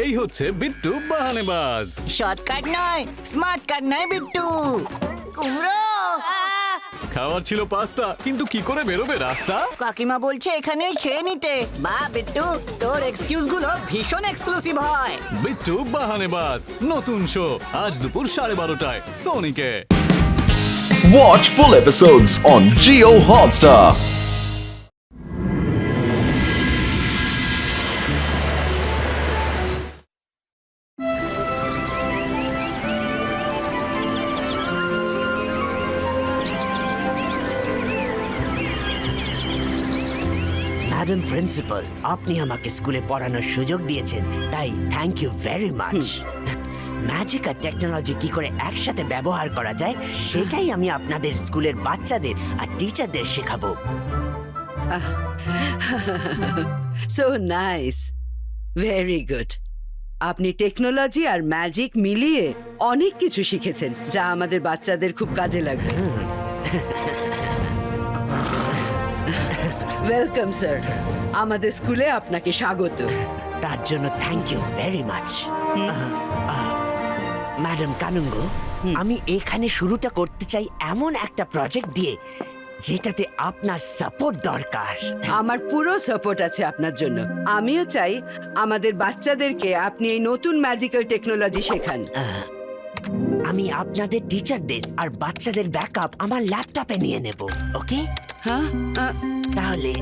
এই হচ্ছে বিট্টু বাহানেবাজ। শর্টকাট নয়, স্মার্ট কাট নয় বিট্টু। কুমড়ো খাওয়ার ছিল পাস্তা, কিন্তু কি করে বেরোবে রাস্তা? কাকিমা বলছে এখানেই খেয়ে নিতে। বা বিট্টু, তোর এক্সকিউজ গুলো ভীষণ এক্সক্লুসিভ হয়। বিট্টু বাহানেবাজ নতুন শো আজ দুপুর 12:30টায় সোনিকে। Watch full episodes on Jio Hotstar. Madam principal, আপনি আমাকে স্কুলে পড়ানোর সুযোগ দিয়েছেন, তাই thank you very much. Magic আর টেকনোলজি কি করে একসাথে ব্যবহার করা যায় সেটাই আমি আপনাদের স্কুলের বাচ্চাদের আর টিচারদের শেখাবো। So nice, very good. আপনি টেকনোলজি আর ম্যাজিক মিলিয়ে অনেক কিছু শিখেছেন যা আমাদের বাচ্চাদের খুব কাজে লাগবে। ওয়েলকাম স্যার, আমাদের স্কুলে আপনাকে স্বাগত। তার জন্য thank you very much. Madam Kanungo, আমি এখানে শুরুটা করতে চাই এমন একটা প্রজেক্ট দিয়ে যেটাতে আপনার সাপোর্ট দরকার। আমার পুরো সাপোর্ট আছে আপনার জন্য। আমিও চাই আমাদের বাচ্চাদেরকে আপনি এই নতুন ম্যাজিক্যাল টেকনোলজি শেখান। আমি আপনাদের টিচারদের আর বাচ্চাদের ব্যাকআপ আমার ল্যাপটপে নিয়ে নেব, ওকে? হ্যাঁ, তাহলে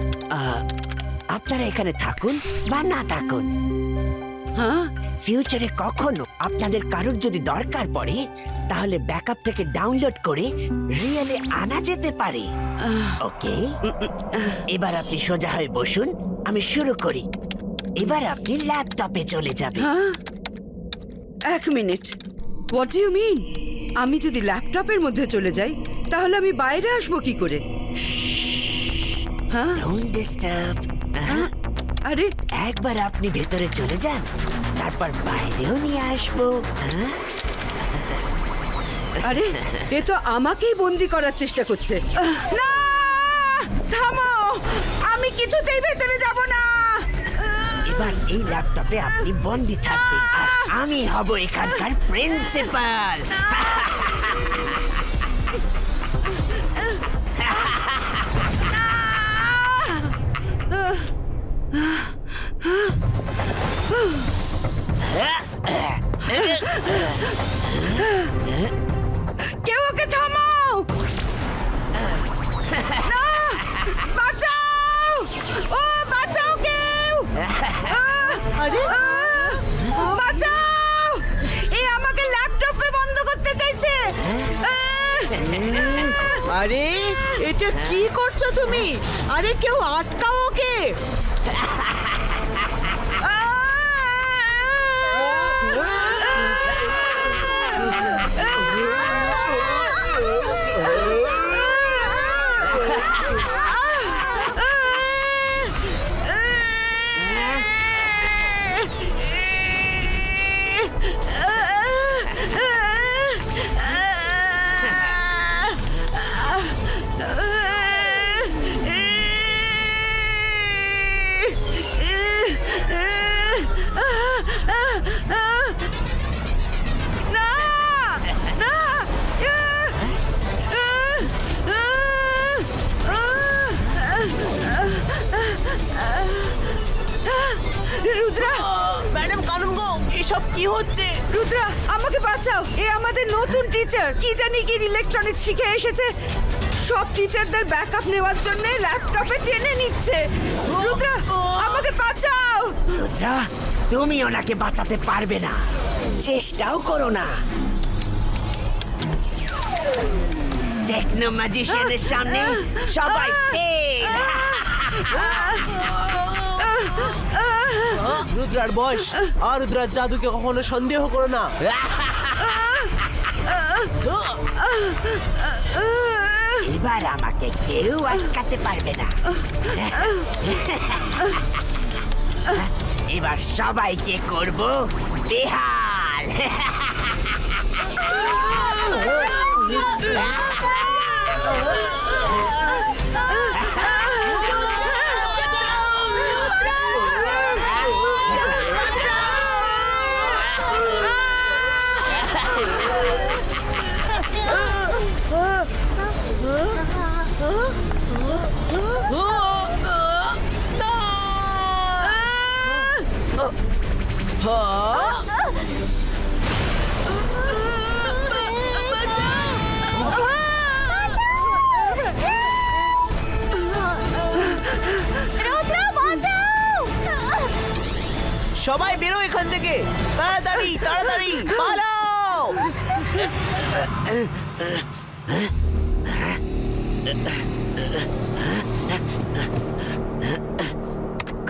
আপনারা এখানে থাকুন বা না থাকুন, হ্যাঁ, ফিউচারে কখনো আপনাদের কারোর যদি দরকার পড়ে তাহলে ব্যাকআপ থেকে ডাউনলোড করে রিয়েলে আনা যেতে পারে, ওকে? এবার আপনি সোজা হয়ে বসুন, আমি শুরু করি। এবার আপনি ল্যাপটপে চলে যাবেন। হ্যাঁ। এক minute, what do you mean? আমি যদি ল্যাপটপের মধ্যে চলে যাই তাহলে আমি বাইরে আসবো কি করে? হ্যাঁ, ডোন্ট ডিস্টার্ব। আরে একবার আপনি ভেতরে চলে যান, তারপর বাইরেও নিয়ে আসবো। আরে এ তো আমাকেই বন্দি করার চেষ্টা করছে। না, থামো, আমি কিছুতেই ভেতরে যাব না। এবার এই ল্যাপটপে আপনি বন্দি থাকবেন আর আমি হব এখানকার প্রিন্সিপাল। কেউ ওকে থামাও! না! বাঁচাও! ও বাঁচাও কেউ! আরে বাঁচাও! এই আমাকে ল্যাপটপে বন্ধ করতে চাইছে। আরে এটা কি করছো তুমি? আরে কেউ আটকাও ওকে। রুদ্রা, ম্যাডাম কানুঙ্গো, এসব কি হচ্ছে? রুদ্রা আমাকে বাঁচাও। এ আমাদের নতুন টিচার, কি জানি কি ইলেকট্রনিক্স শিখে এসেছে। সব টিচারদের ব্যাকআপ নেওয়ার জন্য ল্যাপটপে টেনে নিচ্ছে। রুদ্রা আমাকে বাঁচাও। রুদ্রা, তুমি ওনাকে বাঁচাতে পারবে না, চেষ্টাও করো না। টেকনো ম্যাজিশিয়ানের সামনে সবাই ফেল। রুদ্রার বয়স আর রুদ্রার জাদুকে কখনো সন্দেহ করো না। এবার আমাকে কেউ আটকাতে পারবে না। এবার সবাইকে করব বেহাল। সবাই বেরো এখান থেকে, তাড়াতাড়ি তাড়াতাড়ি পালাও।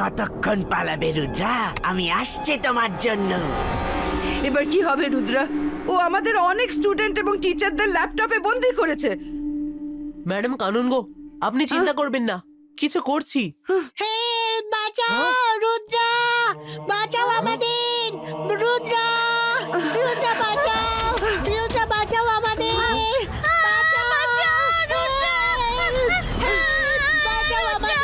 কতক্ষণ পালাবে রুদ্রা? আমি আসছি তোমার জন্য। এবার কি হবে রুদ্রা? ও আমাদের অনেক স্টুডেন্ট এবং টিচারদের ল্যাপটপে বন্দি করেছে। ম্যাডাম কানুন গো, আপনি চিন্তা করবেন না, কিছু করছি। বাঁচাও রুদ্রা, বাঁচাও আমাদের রুদ্রা, রুদ্রা বাঁচাও, রুদ্রা বাঁচাও আমাদের, বাঁচাও, রুদ্রা, বাঁচাও আমাদের,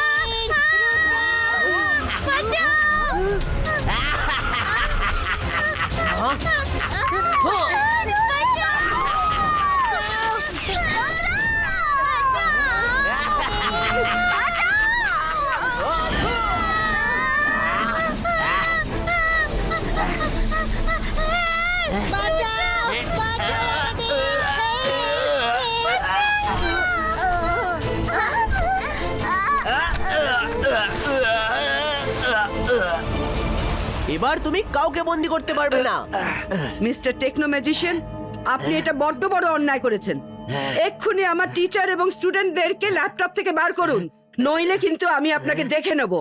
এবার তুমি কাউকে বন্দি করতে পারবে না। মিস্টার টেকনো ম্যাজিশিয়ান, আপনি এটা বড্ড বড় অন্যায় করেছেন। এক্ষুনি আমার টিচার এবং স্টুডেন্টদেরকে ল্যাপটপ থেকে বার করুন, নইলে কিন্তু আমি আপনাকে দেখে নেব।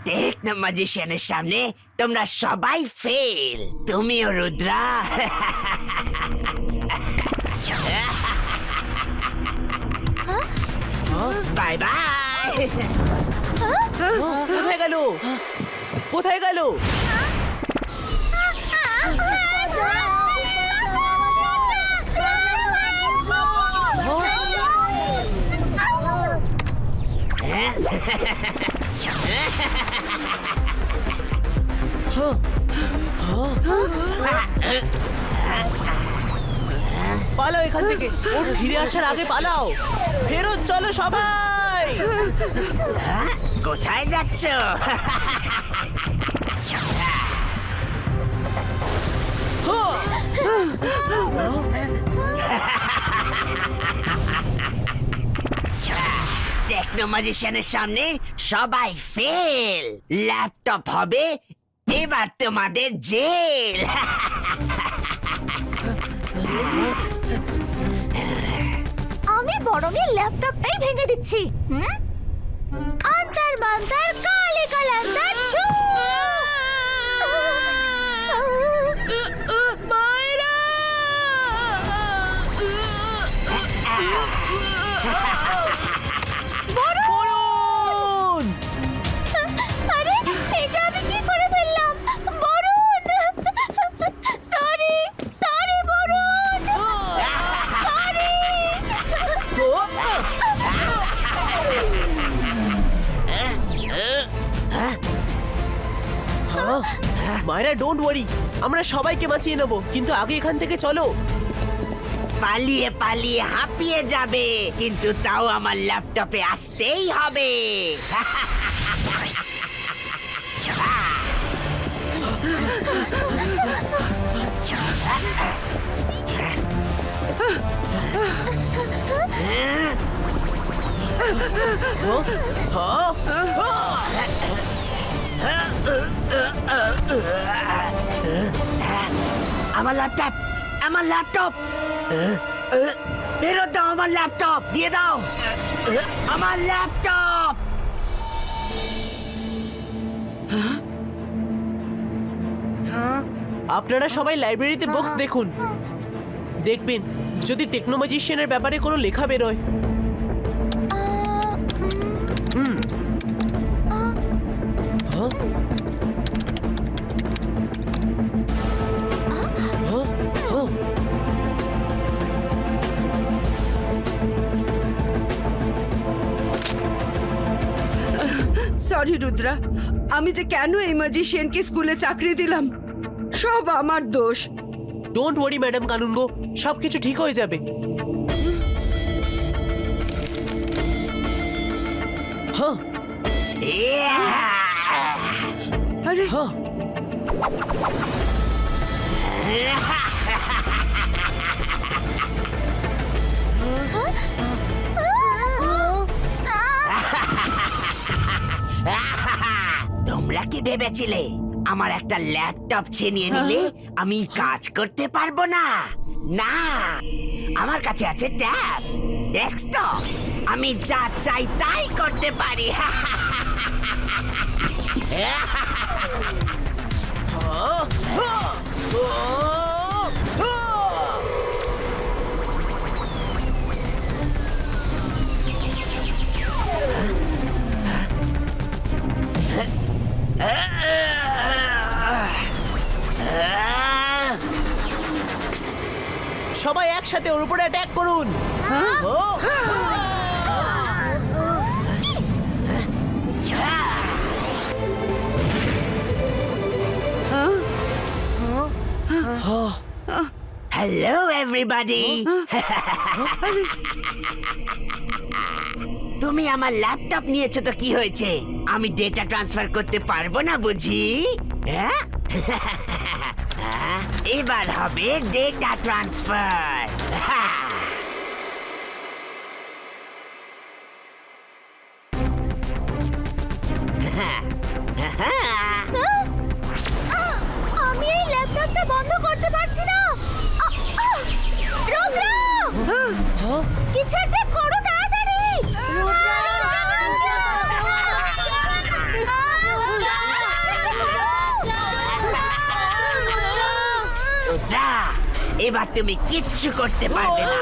টেকনো ম্যাজিশিয়ানের সামনে তোমরা সবাই ফেল, তুমিও রুদ্রা। Bye bye. কোথায় গেল, কোথায় গেল? পালাও এখান থেকে, ওর ফিরে আসার আগে পালাও। ফেরত চলো সবাই। কোথায় যাচ্ছ? টেকনো ম্যাজিশিয়ানের সামনে সবাই ফেল, ল্যাপটপ হবে এবার তোমাদের জেল। আমি বরং এই ল্যাপটপটাই ভেঙে দিচ্ছি। আন্তার বান্তার কালে কালান্তার ছু। মায়েরা, বরুণ! আরে এটা আমি কি করে ফেললাম? Varun, sorry sorry Varun, sorry. মায়েরা ডোন্ট ওয়ারি, আমরা সবাইকে বাঁচিয়ে নেব, কিন্তু আগে এখান থেকে চলো। পালিয়ে পালিয়ে হাঁপিয়ে যাবে, কিন্তু তাও আমার ল্যাপটপে আসতেই হবে। আমার ল্যাপটপ, আমার ল্যাপটপ, ফেরত দাও আমার ল্যাপটপ, দিয়ে দাও আমার ল্যাপটপ। আপনারা সবাই লাইব্রেরিতে বুকস দেখুন, দেখবেন যদি টেকনো ম্যাজিশিয়ানের ব্যাপারে কোনো লেখা বেরোয়। সরি রুদ্রা, আমি যে কেন এই ম্যাজিশিয়ানকে স্কুলে চাকরি দিলাম, সব আমার দোষ। ডোন্ট ওয়ারি ম্যাডাম কানুনগো, সবকিছু ঠিক হয়ে যাবে। আরে তোমরা কি ভেবেছিলে আমার একটা ল্যাপটপ ছিনিয়ে নিলে আমি কাজ করতে পারবো না? না, আমার কাছে আছে ট্যাব, ডেস্কটপ। আমি যা চাই তাই করতে পারি। সবাই একসাথে ওর উপরে অ্যাটাক করুন। ও! Hello everybody. তুমি আমার ল্যাপটপ নিয়েছো তো কি হয়েছে? আমি ডেটা ট্রান্সফার করতে পারবো না বুঝি? হ্যাঁ? এবার হবে ডেটা ট্রান্সফার। আমি এই ল্যাপটপটা বন্ধ করতে পারছি না। রুদ্র, কিছু একটা করো তাড়াতাড়ি। যা, এবার তুমি কিচ্ছু করতে পারবে না।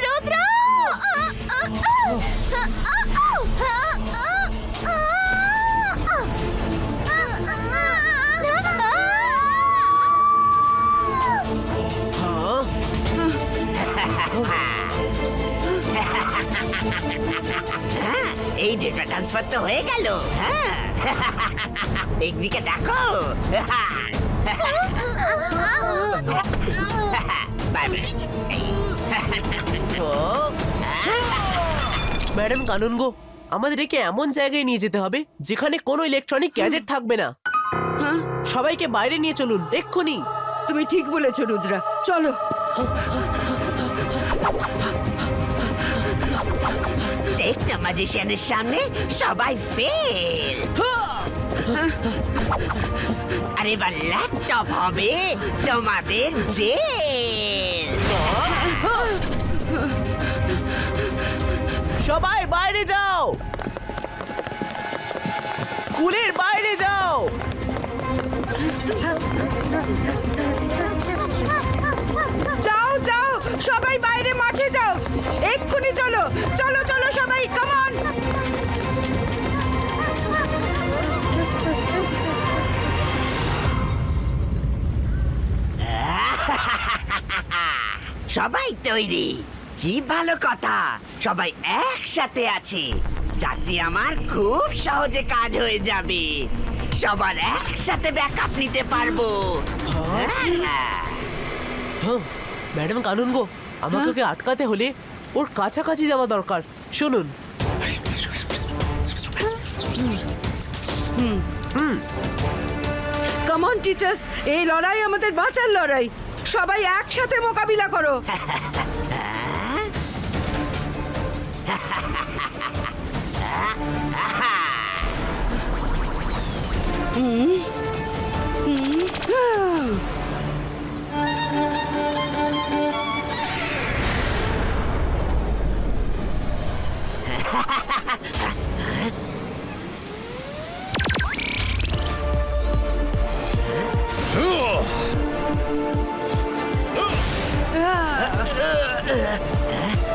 রুদ্র, এই ডেটা ট্রান্সফার তো হয়ে গেল। হ্যাঁ, একদিকে দেখো। ম্যাডাম কানুন গো, আমাদের একে এমন জায়গায় নিয়ে যেতে হবে যেখানে কোনো ইলেকট্রনিক গ্যাজেট থাকবে না। সবাইকে বাইরে নিয়ে চলুন এক্ষুনি। তুমি ঠিক বলেছো রুদ্রা, চলো। একটা ম্যাজিশিয়ানের সামনে সবাই ফেল। আর এবার ল্যাপটপ হবে তোমাদের জেল। সবাই বাইরে যাও, স্কুলের বাইরে যাও। যাও যাও, সবাই বাইরে মাঠে যাও, এক্ষুনি চলো চলো চলো সবাই, কাম অন। সবাই তৈরি? কি ভালো কথা, সবাই একসাথে আছে, যাতে আমার খুব সহজে কাজ হয়ে যাবে। সবার একসাথে ব্যাকআপ নিতে পারবো। ম্যাডাম কানুন গো, আমাকে ওকে আটকাতে হলে ওর কাছাকাছি যাওয়া দরকার। শুনুন, কাম অন টিচার্স, এই লড়াই আমাদের বাঁচার লড়াই, সবাই একসাথে মোকাবিলা করো।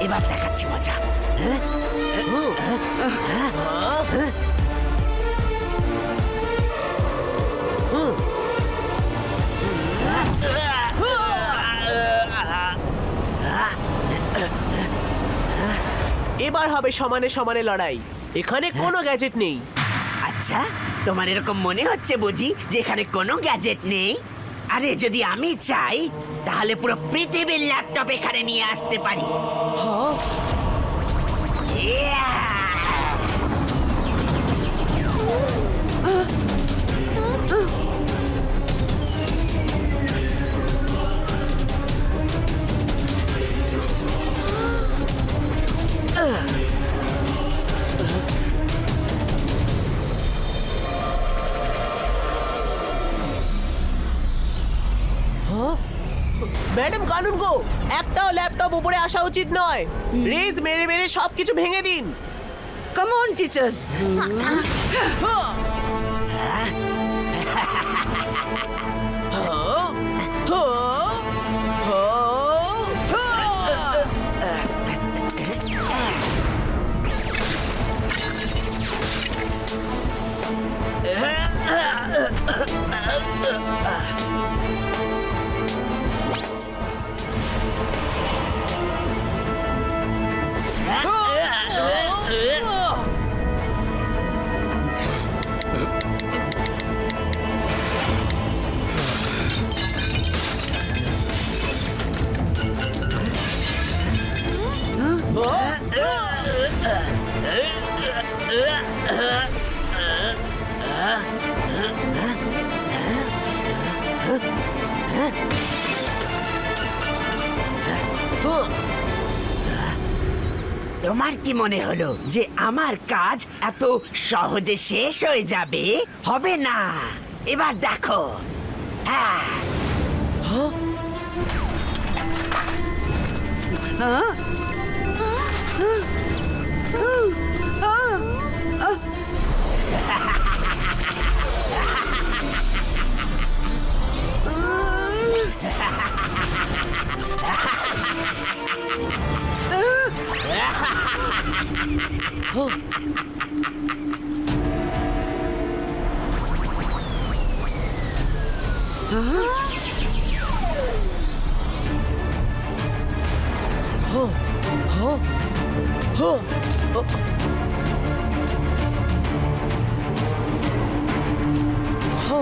এবার দেখাচ্ছি মজা। এবার এবার হবে সমানে সমানে লড়াই। এখানে কোনো গ্যাজেট নেই। আচ্ছা, তোমার এরকম মনে হচ্ছে বুঝি যে এখানে কোনো গ্যাজেট নেই? আরে যদি আমি চাই তাহলে পুরো পৃথিবীর ল্যাপটপ এখানে নিয়ে আসতে পারি। Yeah! ম্যাডাম কানুন গো, একটাও ল্যাপটপ উপরে আসা উচিত নয়। রেজ মেরে মেরে সবকিছু ভেঙে দিন। Come on teachers. তোমার কি মনে হলো যে আমার কাজ এত সহজে শেষ হয়ে যাবে? হবে না। এবার দেখো। হ্যাঁ,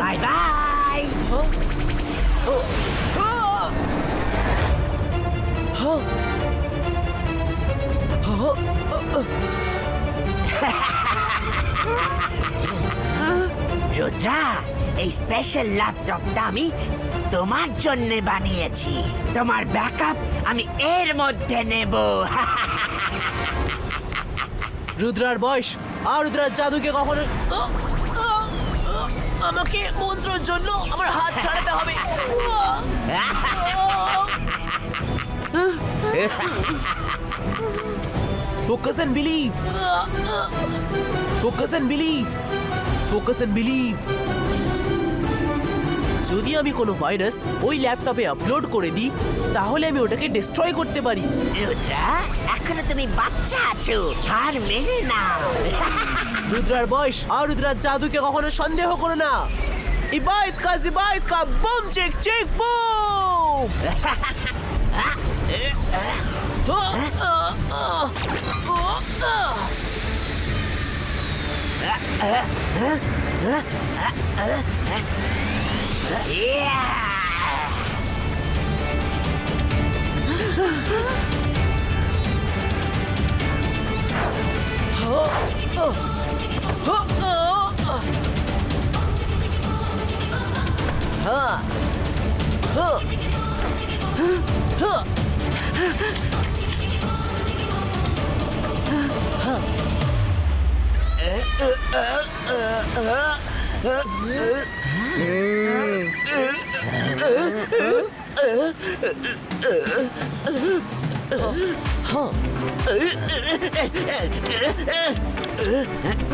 বাই বাই। রুদ্রা, এই স্পেশাল ল্যাপটপটা আমি তোমার জন্য বানিয়েছি। তোমার ব্যাকআপ আমি এর মধ্যে নেব। রুদ্রার বয়স আর রুদ্রার জাদুকে কখনো আমাকে মন্ত্রের জন্য আমার হাত ছাড়াতে হবে। Focus and believe, focus and believe, focus and believe. যদি আমি কোনো ভাইরাস ওই ল্যাপটপে আপলোড করে দিই তাহলে আমি ওটাকে ডিস্ট্রয় করতে পারি। রুদ্রা, এখনো তুমি বাচ্চা আছো, হার মেনে নাও। রুদ্রার বয়স আর রুদ্রার জাদুকে কখনো সন্দেহ করো না। ইবাইসকা বুম চেক চেক বুম।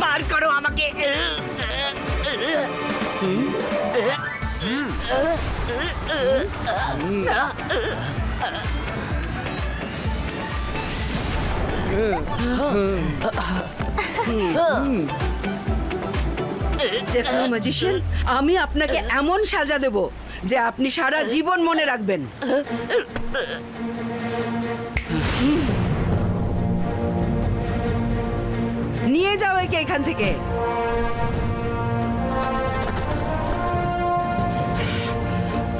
বার করো আমাকে। টেকনো ম্যাজিশিয়ান, আমি আপনাকে এমন সাজা দেব যে আপনি সারা জীবন মনে রাখবেন। নিয়ে যাও একে এখান থেকে।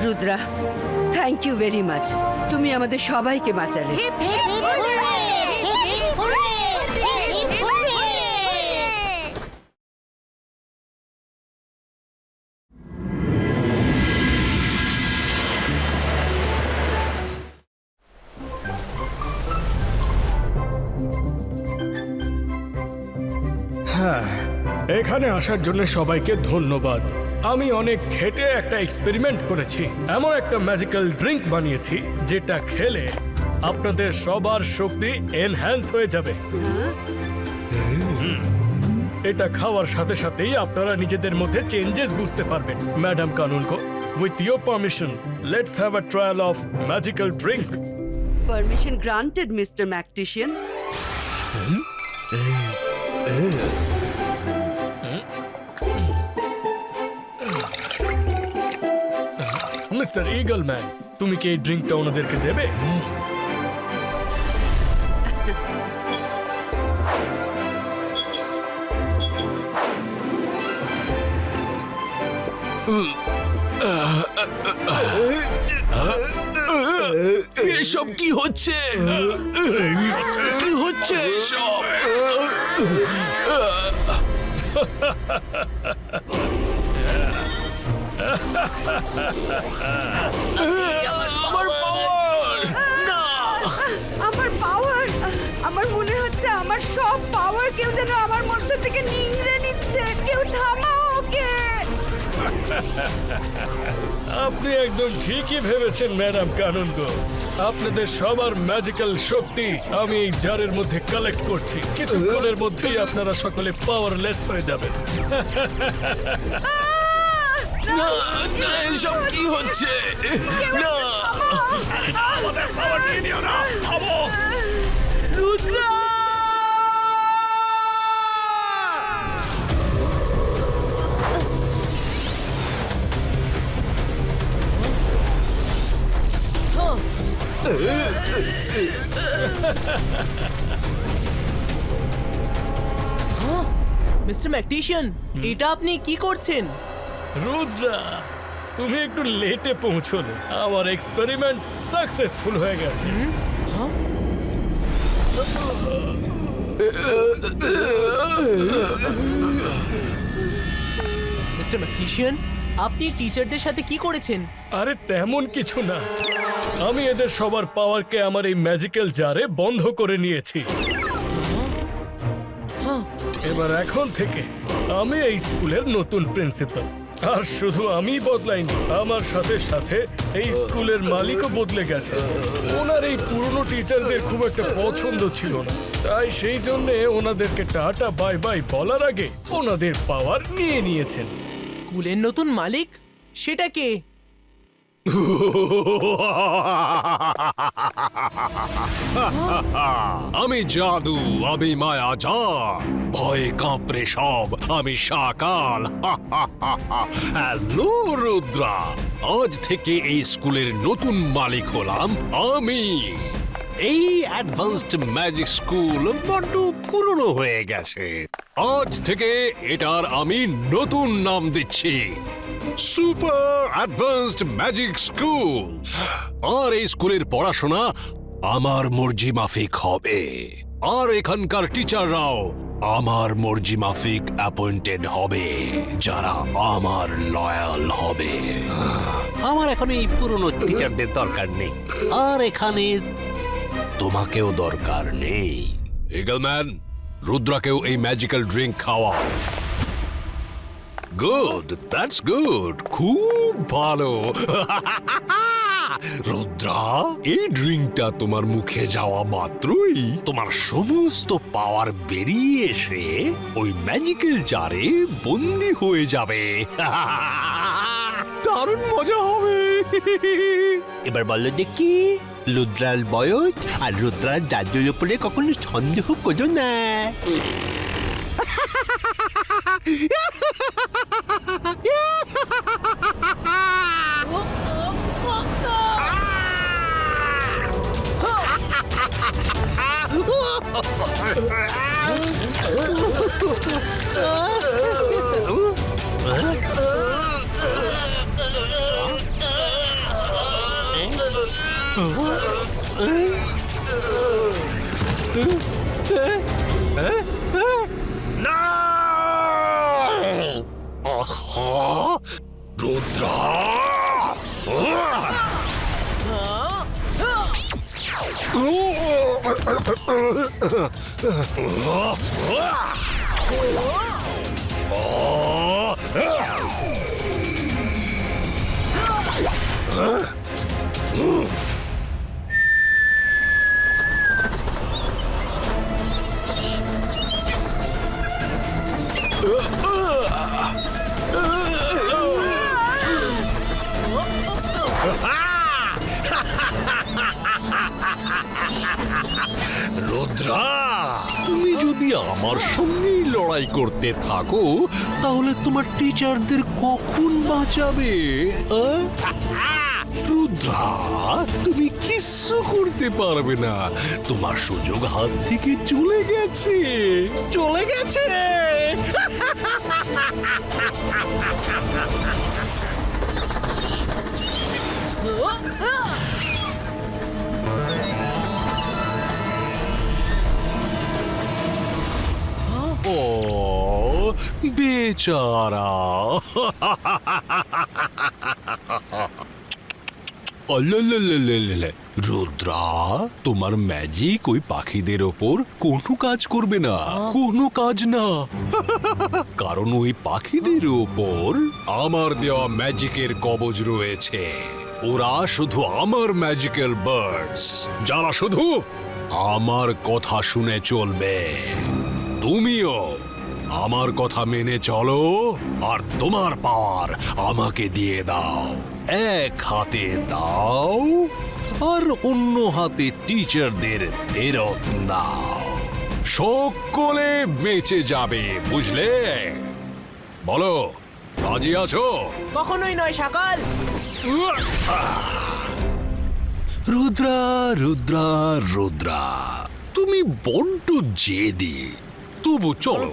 Rudra, thank you very much, তুমি আমাদের সবাইকে বাঁচালে। এখানে আসার জন্য সবাইকে ধন্যবাদ। আমি অনেক খেটে একটা এক্সপেরিমেন্ট করেছি, এমন একটা ম্যাজিক্যাল ড্রিঙ্ক বানিয়েছি যেটা খেলে আপনাদের সবার শক্তি এনহ্যান্স হয়ে যাবে। এটা খাওয়ার সাথে সাথেই আপনারা নিজেদের মধ্যে চেঞ্জেস বুঝতে পারবেন। Madam Kanungo, with your permission, let's have a trial of magical drink. Permission granted mister magician. Mister eagle man, তুমি কি এই ড্রিঙ্কটা ওনাদেরকে দেবে? এসব কি হচ্ছে? কি হচ্ছে এসব? আমার পাওয়ার! না! আমার পাওয়ার! আমার মনে হচ্ছে আমার সব পাওয়ার কেউ যেন আমার মধ্যে থেকে নিংড়ে নিচ্ছে। কেউ থামাও ওকে! আপনি একদম ঠিকই ভেবেছেন ম্যাডাম কানুনগো। আপনাদের সবার ম্যাজিক্যাল শক্তি আমি এই জারের মধ্যে কালেক্ট করছি। কিছুক্ষণের মধ্যেই আপনারা সকলে পাওয়ারলেস হয়ে যাবেন। না, না, এসব কি হচ্ছে? না! আমাদের পাওয়ার নিয়ে নিও না, থামো! রুদ্রা! মিস্টার ম্যাকটিশিয়ান, এটা আপনি কি করছেন? রুদ্রা, তুমি একটু লেটে পৌঁছলে। আমার এক্সপেরিমেন্ট সাকসেসফুল হয়ে গেছে। মিস্টার ম্যাকটিশিয়ান, আপনি টিচারদের সাথে কি করেছেন? আরে তেমন কিছু না, আমি এদের সবার পাওয়ারকে আমার এই ম্যাজিক্যাল জারে বন্ধ করে নিয়েছি। এবার এখন থেকে আমি এই স্কুলের নতুন প্রিন্সিপাল। আর শুধু আমি বদলাইনি, আমার সাথে সাথে এই স্কুলের মালিকও বদলে গেছে। ওনার এই পুরনো টিচারদের খুব একটা পছন্দ ছিল না, তাই সেই জন্য ওনাদেরকে টাটা বাই বাই বলার আগে ওনাদের পাওয়ার নিয়ে নিয়েছেন। স্কুলের নতুন মালিক? সেটা কে? আমি জাদু, আমি মায়াজাল, ভয়ে কাঁপড়ে সব, আমি শাকাল। হ্যালো রুদ্রা, আজ থেকে এই স্কুলের নতুন মালিক হলাম আমি। এই অ্যাডভান্সড ম্যাজিক স্কুল বড্ড পুরনো হয়ে গেছে। আজ থেকে এটার আমি নতুন নাম দিচ্ছি, সুপার অ্যাডভান্সড ম্যাজিক স্কুল। আর এই স্কুলের পড়াশোনা আমার মর্জি মাফিক হবে, আর এখানকার টিচাররাও আমার মর্জি মাফিক অ্যাপয়েন্টেড হবে, যারা আমার লয়াল হবে। আমার এখন এই পুরনো টিচারদের দরকার নেই, আর এখানে তোমাকেও দরকার নেই। ইগলম্যান, রুদ্রাকেও এই ম্যাজিক্যাল ড্রিঙ্ক খাওয়া। গুড, দ্যাটস গুড, খুব ভালো। রুদ্রা, এই ড্রিঙ্কটা তোমার মুখে যাওয়া মাত্রই তোমার সমস্ত পাওয়ার বেরিয়ে এসে ওই ম্যাজিক্যাল জারে বন্দি হয়ে যাবে। দারুণ মজা হবে। এবার বলো দেখি, রুদ্রার বয়স আর রুদ্রার জাদুর উপরে কখনো সন্দেহ করো না। না! আহা! রুদ্রা! রুদ্রা, তুমি যদি আমার সঙ্গেই লড়াই করতে থাকো তাহলে তোমার টিচারদের কখন বাঁচাবে? রুদ্রা, তুমি কিচ্ছু করতে পারবে না। তোমার সুযোগ হাত থেকে চলে গেছে, চলে গেছে। ও বেচারা। রুদ্রা, তোমার ম্যাজিক ওই পাখিদের ওপর কোনো কাজ করবে না, কোনো কাজ না। কারণ ওই পাখিদের ওপর আমার দেওয়া ম্যাজিকের কবজ রয়েছে। ওরা শুধু আমার ম্যাজিক্যাল বার্ডস, যারা শুধু আমার কথা শুনে চলবে। তুমিও আমার কথা মেনে চলো আর তোমার পাওয়ার আমাকে দিয়ে দাও। এক হাতে দাও আর অন্য হাতে টিচারদের ফেরত দাও। সকলে বেঁচে যাবে, বুঝলে? বলো, রাজি আছো? কখনোই নয় সকাল। রুদ্রা, রুদ্রা, রুদ্রা, তুমি বড্ড জেদি। তবু চলো,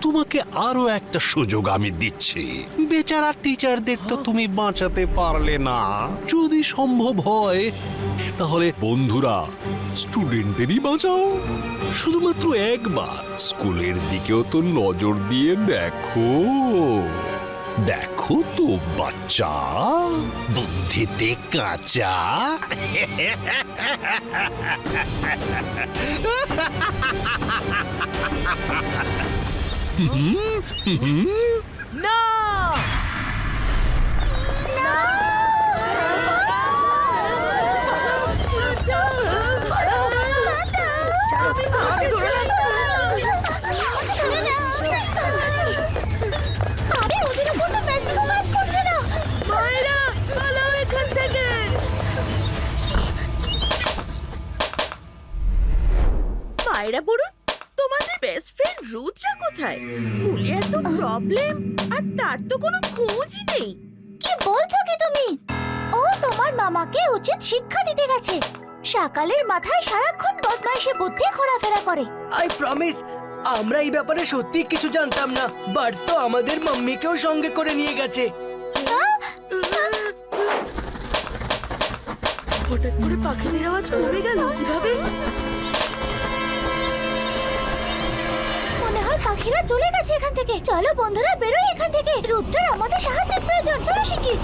তোমাকে আরো একটা সুযোগ আমি দিচ্ছি। বেচারা টিচারদের তো তুমি বাঁচাতে পারলে না। যদি সম্ভব হয় তাহলে বন্ধুরা, স্টুডেন্টদেরই বাঁচাও। শুধুমাত্র একবার স্কুলের দিকেও তো নজর দিয়ে দেখো। দেখো তো বাচ্চা, বুদ্ধিতে কাঁচা। না! মায়েরা বলুন, তোমাদের বেস্ট ফ্রেন্ড রুদ্রা কোথায়? স্কুলে এত প্রবলেম আর তার তো কোনো খোঁজই নেই। কি বলছো কি তুমি? ও তোমার মামাকে উচিত শিক্ষা দিতে গেছে। সকালের মাথায় সারাক্ষণ বদমাইশি বুদ্ধি ঘোরাফেরা করে। আই প্রমিস, আমরা এই ব্যাপারে সত্যি কিছু জানতাম না। বার্ডস তো আমাদের মাম্মিকেও সঙ্গে করে নিয়ে গেছে। হঠাৎ করে পাখিদের আওয়াজ কমে গেল কিভাবে? মনে হয় পাখিরা চলে গেছে এখান থেকে। চলো বন্ধুরা, বেরোই এখান থেকে। রুদ্রার আমাদের সাহায্যের প্রয়োজন। চলো শিখি।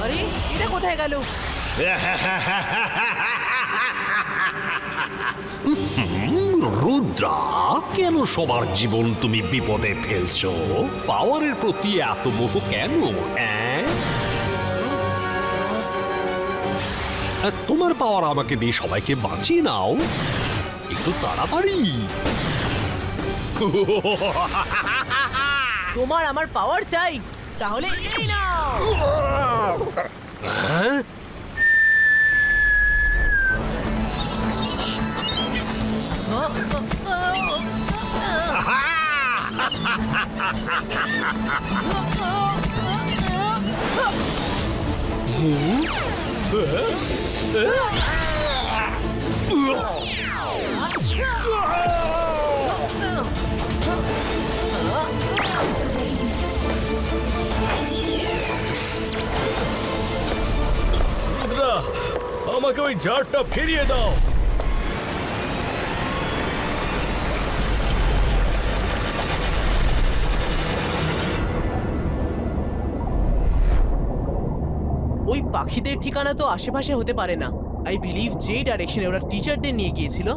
আরে এটা কোথায় গেল? রুদ্রা, কেন সবার জীবন তুমি বিপদে ফেলছো? পাওয়ারের প্রতি এত মোহ কেন? তোমার পাওয়ার আমাকে দিয়ে সবাইকে বাঁচিয়ে নাও, একটু তাড়াতাড়ি। তোমার আমার পাওয়ার চাই, তাহলে এই নাও। রুদ্রা, আমাকে ওই জারটা ফিরিয়ে দাও। ওই পাখিদের ঠিকানা তো আশেপাশে হতে পারে না। আই বিলিভ যে ডাইরেকশনে ওরা টিচারদের নিয়ে গিয়েছিল,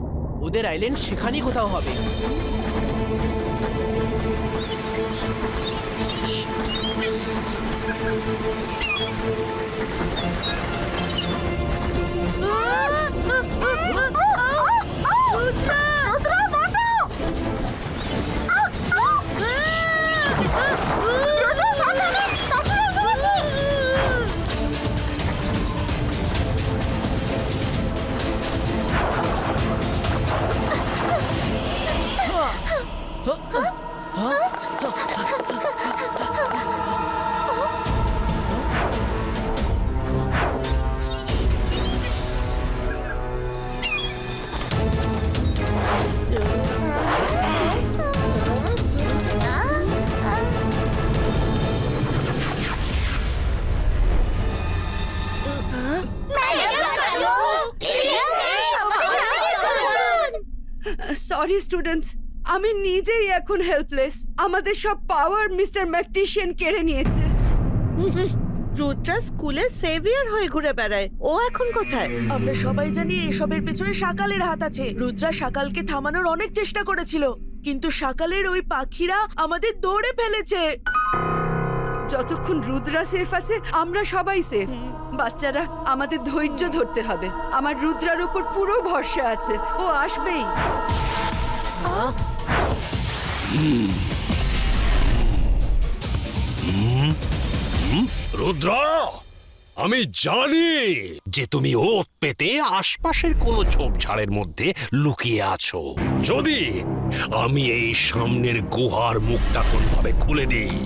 ওদের আইল্যান্ড সেখানেই কোথাও হবে। রুদ্রা, বাঁচাও! রুদ্রা, সাবধানে! পাখিরা এসে গেছে! সরি স্টুডেন্টস, আমি নিজেই এখন হেল্পলেস। আমাদের সব পাওয়ার মিস্টার ম্যাকটিশিয়ান কেড়ে নিয়েছে। রুদ্রা স্কুলে সেভিয়ার হয়ে ঘুরে বেড়ায়, ও এখন কোথায়? আমরা সবাই জানি এসবের পেছনে শাকালের হাত আছে। রুদ্রা শাকালকে থামানোর অনেক চেষ্টা করেছিল, কিন্তু শাকালের ওই পাখিরা আমাদের দৌড়ে ফেলেছে। যতক্ষণ রুদ্রা সেফ আছে আমরা সবাই সেফ। বাচ্চারা, আমাদের ধৈর্য ধরতে হবে। আমার রুদ্রার উপর পুরো ভরসা আছে, ও আসবেই। রুদ্র, আমি জানি যে তুমি ওত পেতে আশপাশের কোনো ঝোপঝাড়ের মধ্যে লুকিয়ে আছো। যদি আমি এই সামনের গুহার মুখটা কোনভাবে খুলে দিই,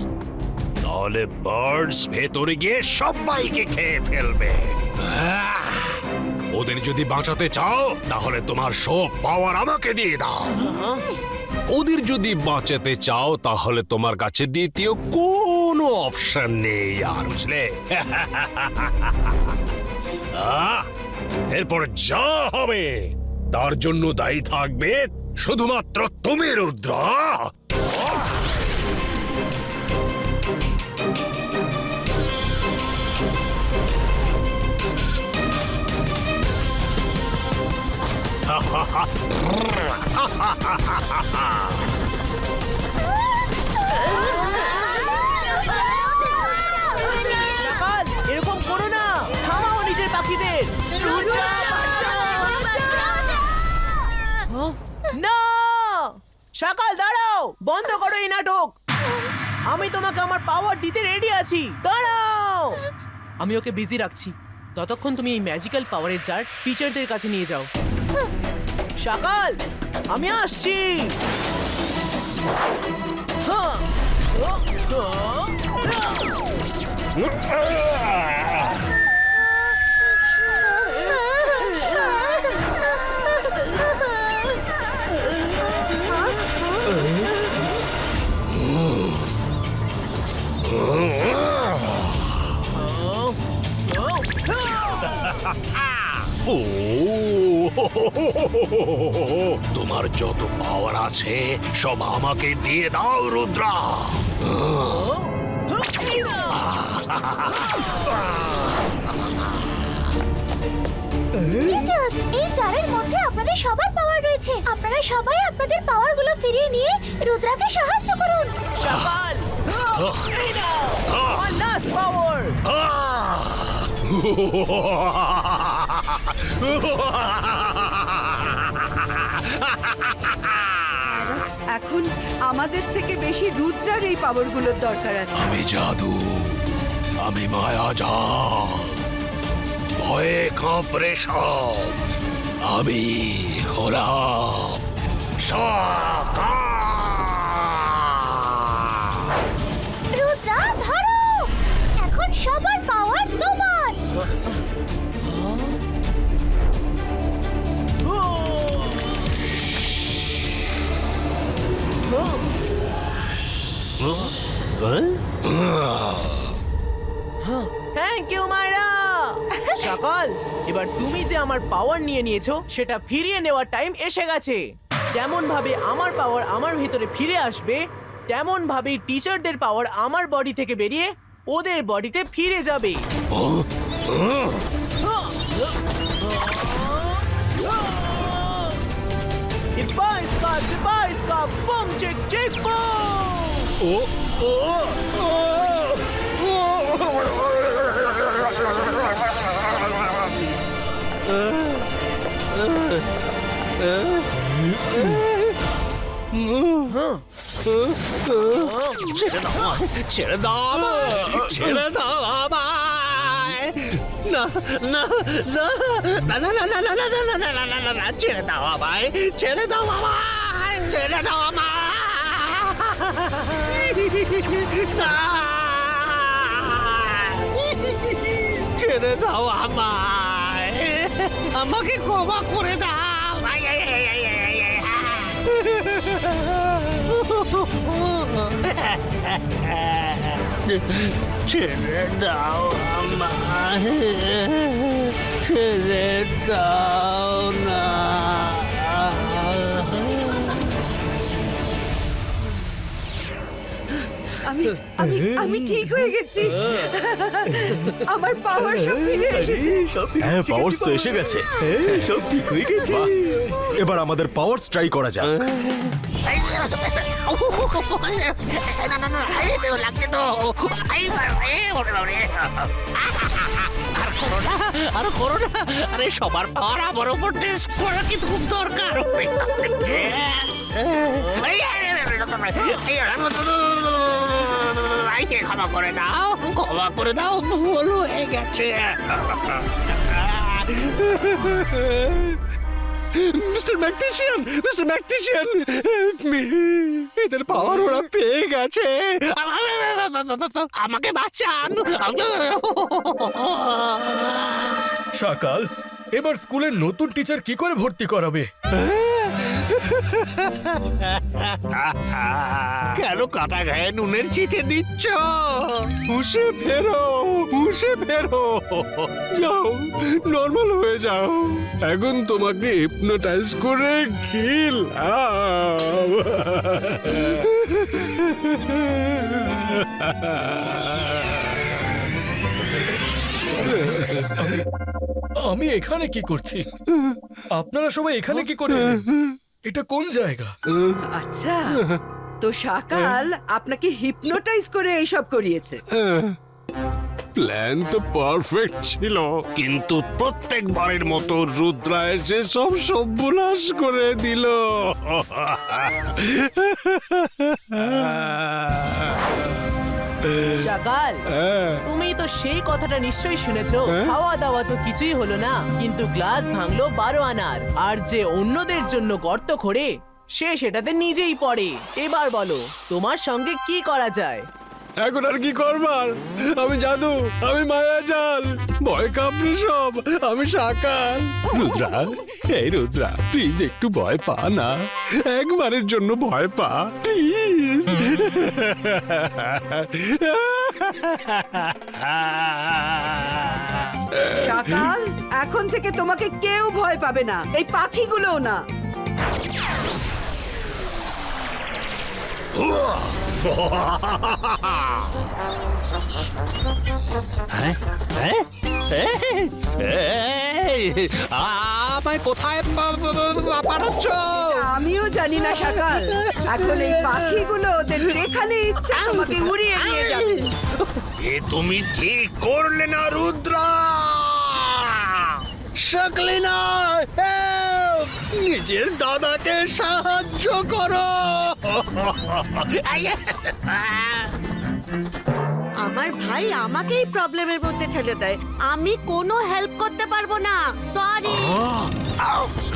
তাহলে বার্ডস ভেতরে গিয়ে সবাইকে খেয়ে ফেলবে। ওদের যদি বাঁচাতে চাও, তাহলে তোমার সব পাওয়ার আমাকে দিয়ে দাও। ওদের যদি বাঁচাতে চাও, তাহলে তোমার কাছে দ্বিতীয় কোনো অপশন নেই, আর বুঝলে? এরপর যা হবে তার জন্য দায়ী থাকবে শুধুমাত্র তুমি, রুদ্র। শাকাল, এরকম করো না, থামাও নিজের পাখিদের। না, শাকাল দাঁড়াও, বন্ধ করো এই নাটক। আমি তোমাকে আমার পাওয়ার দিতে রেডি আছি, দাঁড়াও। আমি ওকে বিজি রাখছি, ততক্ষণ তুমি এই ম্যাজিক্যাল পাওয়ারের জার টিচারদের কাছে নিয়ে যাও। শাকাল, আমি আসছি। হ্যাঁ। তোমার যত পাওয়ার আছে সব আমাকে দিয়ে দাও, রুদ্রা। টিচার্স, এই জারের মধ্যে আপনাদের সবার পাওয়ার রয়েছে। আপনারা সবাই আপনাদের পাওয়ারগুলো ফিরিয়ে নিয়ে রুদ্রাকে সাহায্য করুন। শাকাল, এই নাও, আমার লাস্ট পাওয়ার। এখন আমাদের থেকে বেশি রুদ্রার এই পাওয়ারগুলোর দরকার আছে। আমি জাদু, আমি মায়াজাল, ভয়ে কাঁপড়ে সব, আমি হলাম রুদ্রা ধরো, এখন সবার পাওয়ার তোমার। Thank you মায়রা। সকাল, এবার তুমি যে আমার পাওয়ার নিয়ে নিয়েছো সেটা ফিরিয়ে নেওয়ার টাইম এসে গেছে। যেমন ভাবে আমার পাওয়ার আমার ভিতরে ফিরে আসবে, তেমন ভাবেই টিচারদের পাওয়ার আমার বডি থেকে বেরিয়ে ওদের বডিতে ফিরে যাবে। Boom check check boom. ছেড়ে দাও আমায়, ছেড়ে দাও আমায়। না না না না না না না না না না না না না না না, ছেড়ে দাও আমায়, ছেড়ে দাও আমায়, ছেড়ে দাও আমায়। না, ছেড়ে দাও আমায়, আমাকে ক্ষমা করে দাও। ছেড়ে দাও আমায়, ছেড়ে দাও না। আমি আমি আমি ঠিক হয়ে গেছি। আমার পাওয়ার সব ফিরে এসেছে। হ্যাঁ, পাওয়ার্স তো এসে গেছে। সব ঠিক হয়ে গেছে। এবার আমাদের পাওয়ার্স ট্রাই করা যাক। লাগছে তো, আর করো না। আরে সবার পাওয়ার আমার উপর টেস্ট করা কিন্তু খুব দরকার। ক্ষমা করে দাও, ক্ষমা করে দাও, ভুল হয়ে গেছে। মিস্টার ম্যাগনেশিয়ান, মিস্টার ম্যাগনেশিয়ান, এদের পাওয়ার ওরা পেয়ে গেছে। আমাকে বাঁচান। সকাল, এবার স্কুলের নতুন টিচার কি করে ভর্তি করাবে? কেন কাটা গায়ে নুনের চিঠে দিচ্ছ? হুশে ফেরো, হুশে ফেরো, যাও, নর্মাল হয়ে যাও। এখন তোমাকে হিপনোটাইজ করে খেলাম। আমি এখানে কি করছি? আপনারা সবাই এখানে কি করে এলেন? এটা কোন জায়গা? আচ্ছা, তো সকাল আপনাকে হিপনোটাইজ করে এইসব করিয়েছে। প্ল্যান তো পারফেক্ট ছিল, কিন্তু প্রত্যেকবারের মতো রুদ্রা এসে সব সর্বনাশ করে দিল। সকাল, তুমি তো সেই কথাটা নিশ্চয়ই শুনেছো। খাওয়া দাওয়া তো কিছুই হলো না, কিন্তু গ্লাস ভাঙলো 12 আনার। আর যে অন্যদের জন্য গর্ত খোঁড়ে সে সেটাতে নিজেই পড়ে। এবার বলো তোমার সঙ্গে কি করা যায়? এখন আর কি করবার? আমি জাদু, আমি মায়াজাল, ভয় কাঁপড়ে সব, আমি সাকাল। রুদ্রা, এই রুদ্রা, প্লিজ একটু ভয় পা না, একবারের জন্য ভয় পা প্লিজ। সকাল, এখন থেকে তোমাকে কেউ ভয় পাবে না, এই পাখিগুলোও না। আমায় কোথায় পাঠাচ্ছ? আমিও জানি না সকাল। এখন এই পাখিগুলো ওদের যেখানে ইচ্ছা তোমাকে উড়িয়ে নিয়ে যাবে। এ তুমি ঠিক করলে না রুদ্রা। সকলিনা, নিজের দাদাকে সাহায্য করো। আমার ভাই আমাকে এই প্রবলেমের মধ্যে ঠেলে দেয়, আমি কোনো হেল্প করতে পারবো না, সরি।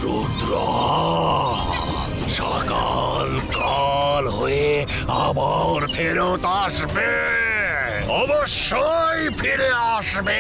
রুদ্র সকাল কাল হয়ে আবার ফেরত আসবে, অবশ্যই ফিরে আসবে।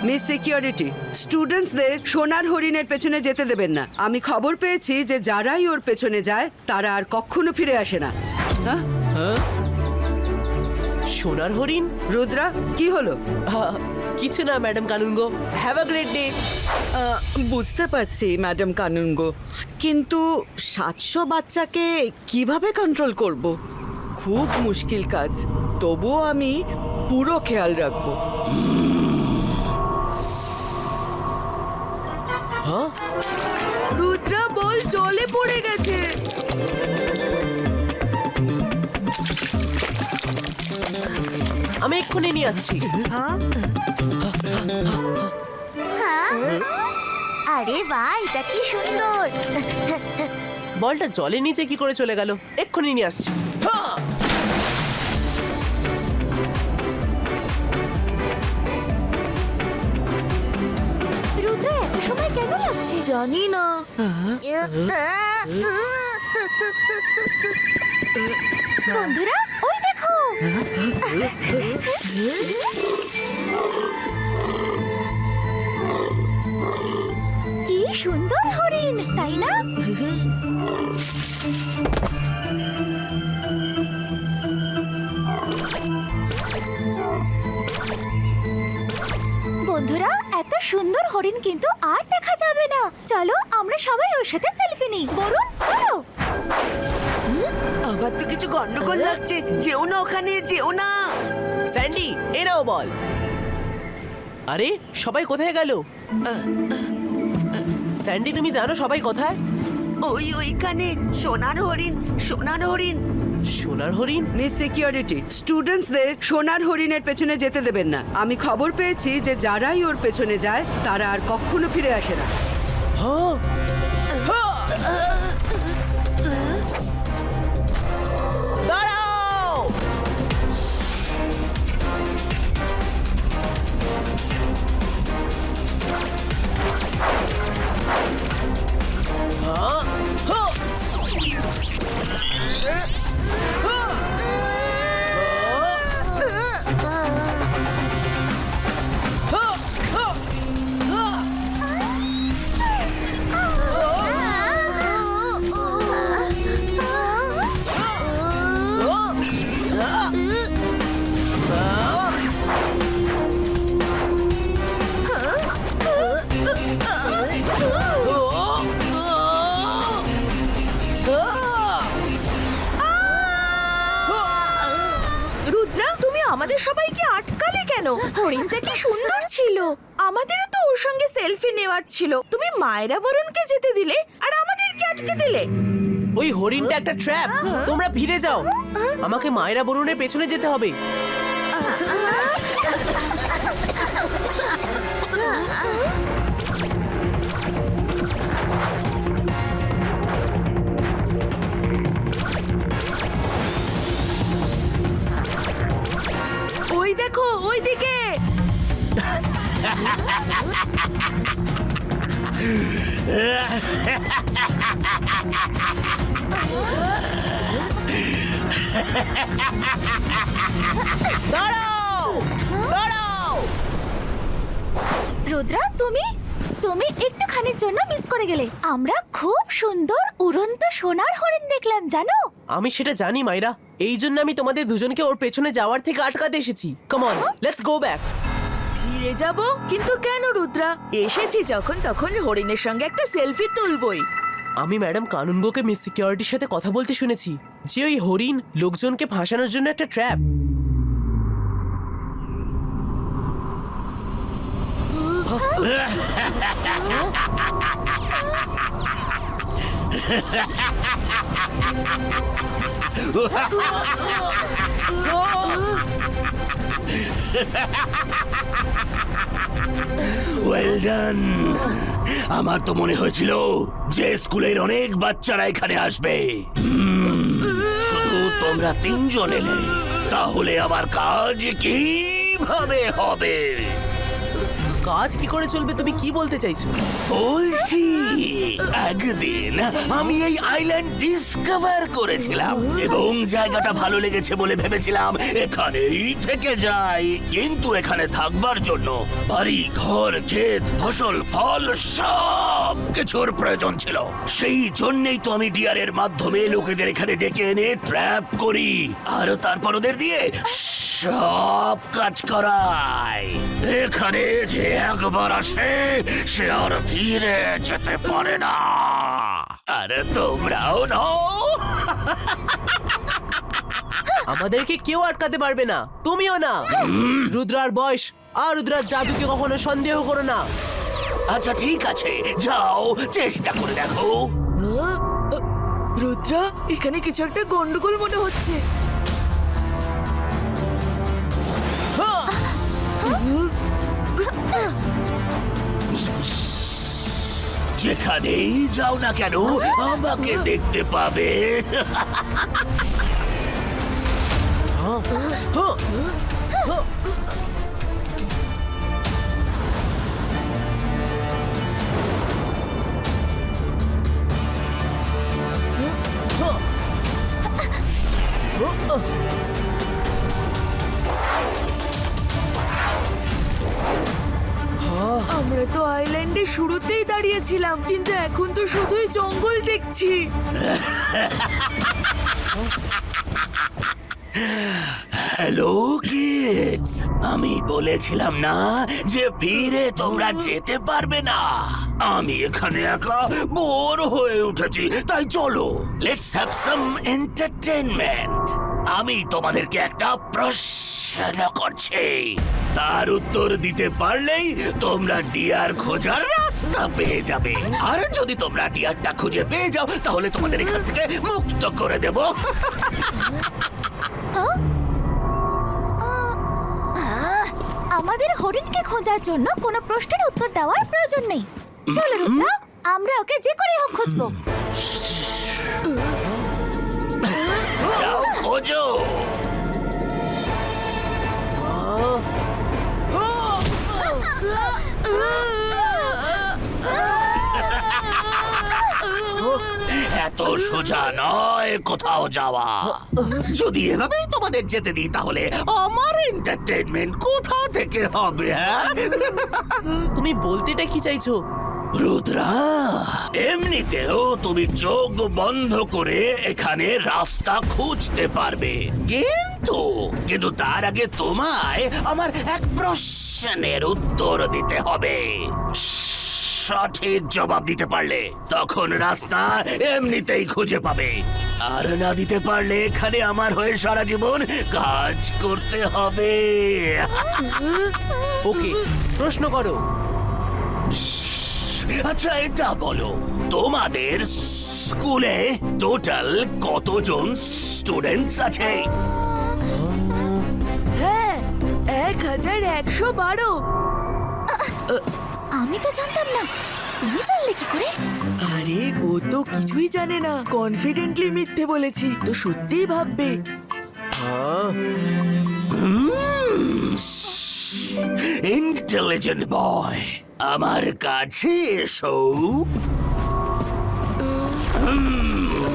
মিস সিকিউরিটি, স্টুডেন্টসদের সোনার হরিণের পেছনে যেতে দেবেন না। আমি খবর পেয়েছি যে যারাই ওর পেছনে যায় তারা আর কখনো ফিরে আসে না। হ্যাঁ, সোনার হরিণ? রুদ্রা, কি হলো? কিছু না madam kanungo, have a great day. বুঝতে পারছি ম্যাডাম কানুনগো, কিন্তু 700 বাচ্চাকে কিভাবে কন্ট্রোল করব? খুব মুশকিল কাজ। তবুও আমি পুরো খেয়াল রাখবো। রুদ্রা বল জলে পড়ে গেছে। আমি এক্ষুনি নিয়ে আসছি। আরে বাহ, এটা কি সুন্দর! বলটা জলের নিচে কি করে চলে গেল? এক্ষুনি নিয়ে আসছি। রুদ্রা, এত সময় কেন লাগছে? জানি না। বন্ধুরা, ওই দেখো! কি সুন্দর হরিণ, তাই না? বন্ধুরা, এত সুন্দর হরিণ কিন্তু আর দেখা যাবে না। চলো আমরা সবাই ওর সাথে সেলফি নিই। বরুণ, চলো। আমার তো কিছু গন্ডগোল লাগছে। যেও না ওখানে, যেও না। স্যান্ডি, এ নাও বল। আরে সবাই কোথায় গেল? স্যান্ডি, তুমি জানো সবাই কোথায়? ওইখানে সোনার হরিণ, সোনার হরিণ। সোনার হরিণ? মিস সিকিউরিটি, স্টুডেন্টসদের সোনার হরিণের পেছনে যেতে দেবেন না। আমি খবর পেয়েছি যে যারাই ওর পেছনে যায় তারা আর কখনো ফিরে আসে না। দাঁড়াও! রুদ্রা, তুমি আমাদের সবাইকে আটকালে কেন? হরিণটা কি সুন্দর ছিল। আমাদেরও তো ওর সঙ্গে সেলফি নেওয়ার ছিল। তুমি মায়েরা বরুণকে যেতে দিলে আর আমাদেরকে আটকে দিলে। ওই হরিণটা একটা ট্র্যাপ। তোমরা ফিরে যাও, আমাকে মায়েরা বরুণের পেছনে যেতে হবে। ওই দেখো, ওইদিকে। দাঁড়াও! দাঁড়াও! রুদ্রা, তুমি একটুখানির জন্য মিস করে গেলে। আমরা খুব সুন্দর উড়ন্ত সোনার হরিণ দেখলাম, জানো? আমি সেটা জানি মাইরা, এই জন্য আমি তোমাদের দুজনকে ওর পেছনে যাওয়ার থেকে আটকাতে এসেছি। Come on, let's go back. ফিরে যাব? কিন্তু কেন রুদ্রা? এসেছি যখন তখন হরিণের সঙ্গে একটা সেলফি তুলবই। আমি ম্যাডাম কানুনগোকে মিস সিকিউরিটির সাথে কথা বলতে শুনেছি যে ওই হরিণ লোকজনকে ফাঁসানোর জন্য একটা ট্র্যাপ। Well done. আমার তো মনে হয়েছিল যে স্কুলের অনেক বাচ্চারা এখানে আসবে, শুধু তোমরা তিনজন এলে, তাহলে আমার কাজ কিভাবে হবে? কাজ কি করে চলবে তুমি কি বলতে চাইছো? বলছি, একদিন আমি এই আইল্যান্ড ডিসকভার করেছিলাম এবং জায়গাটা ভালো লেগেছে বলে ভেবেছিলাম এখানেই থেকে যাই। কিন্তু এখানে থাকবার জন্য বাড়ি, ঘর, ক্ষেত, ফসল, ফল সব কিছুর প্রয়োজন ছিল। সেই জন্যই তো আমি ডিয়ারের মাধ্যমে লোকেদের এখানে ডেকে এনে ট্র্যাপ করি আর তারপর ওদের দিয়ে সব কাজ করাই। এখানে যে একবার আসে সে আর ফিরে যেতে পারে না। আর তোমরাও নও। আমাদেরকে কেউ আটকাতে পারবে না, তুমিও না। রুদ্রার বয়স আর রুদ্রার জাদুকে কখনো সন্দেহ করো না। আচ্ছা ঠিক আছে, যাও চেষ্টা করে দেখো। রুদ্রা, এখানে কিছু একটা গন্ডগোল মনে হচ্ছে। যেখানেই যাও না কেন আমাকে দেখতে পাবে। আমরা তো আইল্যান্ডে শুরুতেই দাঁড়িয়েছিলাম, কিন্তু এখন তো শুধুই জঙ্গল দেখছি। হ্যালো কিডস, আমি বলেছিলাম না যে ফিরে তোমরা যেতে পারবে না। আমি এখানে একা বোর হয়ে উঠেছি, তাই চলো লেটস হ্যাভ সাম এন্টারটেইনমেন্ট। আমি তোমাদেরকে একটা প্রশ্ন করছি, তার উত্তর দিতে পারলেই তোমরা ডিয়ার খোঁজার রাস্তা পেয়ে যাবে। আর যদি তোমরা ডিয়ারটা খুঁজে পেয়ে যাও তাহলে তোমাদের এখান থেকে মুক্ত করে দেব। আমাদের হরিণকে খোঁজার জন্য কোনো প্রশ্নের উত্তর দেওয়ার প্রয়োজন নেই। চলো রুদ্রা, আমরা ওকে যে করে হোক খুঁজবো। যাও খোঁজো। এত সোজা নয় কোথাও যাওয়া। যদি এভাবেই তোমাদের যেতে দিই তাহলে আমার এন্টারটেইনমেন্ট কোথা থেকে হবে? হ্যাঁ, তুমি বলতেটা কি চাইছো? রুদ্রা, এমনিতেও তুমি চোখ বন্ধ করে এখানে রাস্তা খুঁজতে পারবে, কিন্তু তার আগে তোমায় আমার এক প্রশ্নের উত্তর দিতে হবে। সঠিক জবাব দিতে পারলে তখন রাস্তা এমনিতেই খুঁজে পাবে, আর না দিতে পারলে এখানে আমার হয়ে সারা জীবন কাজ করতে হবে। ওকে, প্রশ্ন করো। আচ্ছা এটা বলো, তোমাদের স্কুলে টোটাল কতজন স্টুডেন্টস আছে? হ্যাঁ, 1112। আমি তো জানতাম না, তুমি জানলে কি করে? আরে ও তো কিছুই জানে না, কনফিডেন্টলি মিথ্যে বলেছি তো সত্যিই ভাববে। ইন্টেলিজেন্ট বয়, আমার কাছে এসো।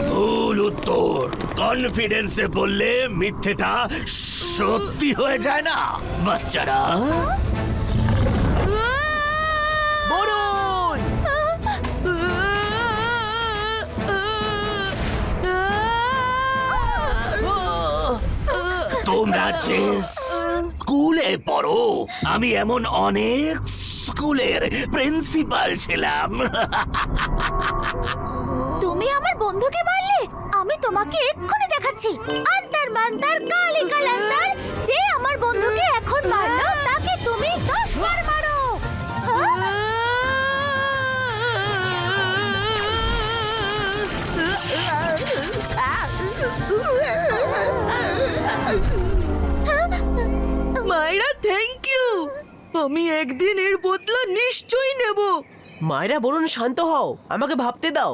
ভুল উত্তর। কনফিডেন্সে বললে মিথ্যেটা সত্যি হয়ে যায় না বাচ্চারা। বরুণ, তোমরা চেস স্কুলে পড়ো, আমি এমন অনেক স্কুলের প্রিন্সিপাল ছিলাম। তুমি আমার বন্ধুকে মারলে? আমি তোমাকে এক্ষুনি দেখাচ্ছি। আন্তার মান্তার কালি কালান্তার, যে আমার বন্ধুকে এখন মারলো তাকে তুমি 10 বার মারো। মায়েরা থ্যাংক ইউ, আমি একদিন এর বদলা নিশ্চয়ই নেব। মায়েরা বলুন শান্ত হও, আমাকে ভাবতে দাও।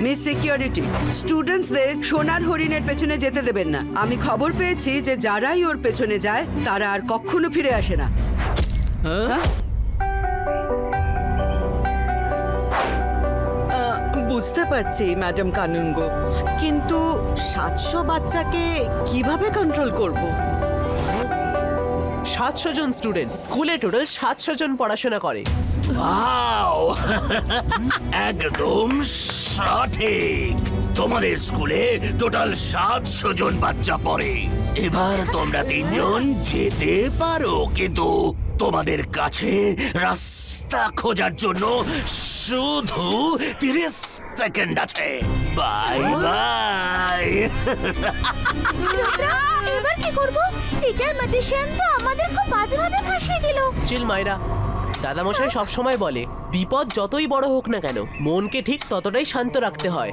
মিস সিকিউরিটি, স্টুডেন্টসদের সোনার হরিণের পেছনে যেতে দেবেন না। আমি খবর পেয়েছি যে যারাই ওর পেছনে যায় তারা আর কখনো ফিরে আসে না। হ্যাঁ? বুঝতে পারছি ম্যাডাম কানুনগো, কিন্তু 700 বাচ্চাকে কিভাবে কন্ট্রোল করব? 700 জন স্টুডেন্ট, স্কুলে টোটাল 700 জন পড়াশোনা করে। ওয়াও, একদম সঠিক। তোমাদের স্কুলে টোটাল 700 জন বাচ্চা পড়ে। এবার তোমরা 3 জন যেতে পারো, কিন্তু তোমাদের কাছে রাস্তা খোঁজার জন্য শুধু 30 সেকেন্ড আছে। Bye bye. এবার কি করব? চিটার ম্যাজিশিয়ান তো আমাদের খুব বাজেভাবে ফাঁসিয়ে দিল। চিল মায়েরা, দাদামশাই সব সময় বলে বিপদ যতই বড় হোক না কেন মনকে ঠিক ততটাই শান্ত রাখতে হয়।